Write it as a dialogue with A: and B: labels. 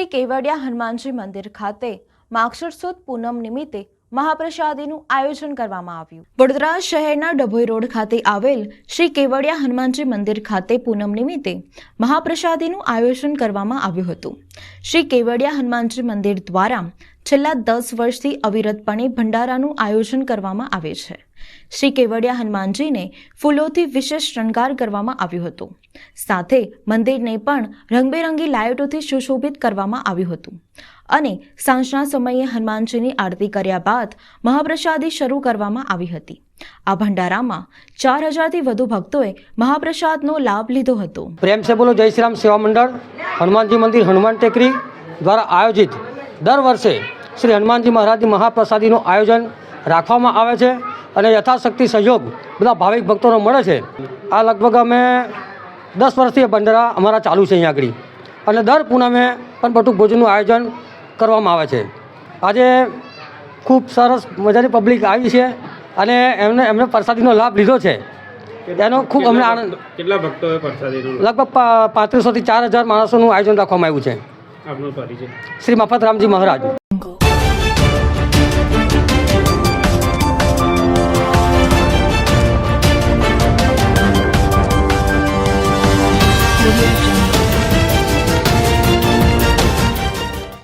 A: શ્રી કેવડિયા હનુમાનજી મંદિર ખાતે માગશર સુદ પૂનમ નિમિત્તે મહાપ્રસાદીનું આયોજન કરવામાં આવ્યું। વડોદરા શહેરના ડભોઈ રોડ ખાતે આવેલ શ્રી કેવડિયા હનુમાનજી મંદિર ખાતે પૂનમ નિમિત્તે મહાપ્રસાદીનું આયોજન કરવામાં આવ્યું હતું। શ્રી કેવડિયા હનુમાનજી મંદિર દ્વારા છેલ્લા 10 વર્ષથી અવિરતપણે ભંડારાનું આયોજન કરવામાં આવે છે। શ્રી કેવડિયા હનુમાનજીને ફૂલોથી વિશેષ શણગાર કરવામાં આવ્યો હતો, સાથે મંદિરને પણ રંગબેરંગી લાઇટોથી સુશોભિત કરવામાં આવ્યું હતું અને સાંજના સમયે હનુમાનજીની આરતી કર્યા બાદ મહાપ્રસાદી શરૂ કરવામાં આવી હતી। આ ભંડારામાં 4000થી વધુ ભક્તોએ મહાપ્રસાદનો લાભ લીધો હતો।
B: प्रेम से बोलो जय श्री राम सेवा मंडल हनुमानजी मंदिर हनुमान टेकरी द्वारा आयोजित दर वर्षे श्री हनुमानजी महाराजની મહાપ્રસાદીનું આયોજન રાખવામાં આવે છે અને યથાશક્તિ સહયોગ બધા ભાવિક ભક્તોનો મળે છે। આ લગભગ અમે 10 વર્ષથી ભંડારા અમારા ચાલુ છે અહીંયા આગળ અને દર પૂનમે પણ બટુક ભોજનનું આયોજન કરવામાં આવે છે। આજે ખૂબ સરસ મજાની પબ્લિક આવી છે અને એમને પ્રસાદીનો લાભ લીધો છે, એનો ખૂબ અમને આનંદ।
C: કેટલા ભક્તોએ પ્રસાદીનું
B: લગભગ 3500થી 4000 માણસોનું આયોજન રાખવામાં આવ્યું છે।
C: આપનો પરિચય?
B: શ્રી મફત રામજી મહારાજ।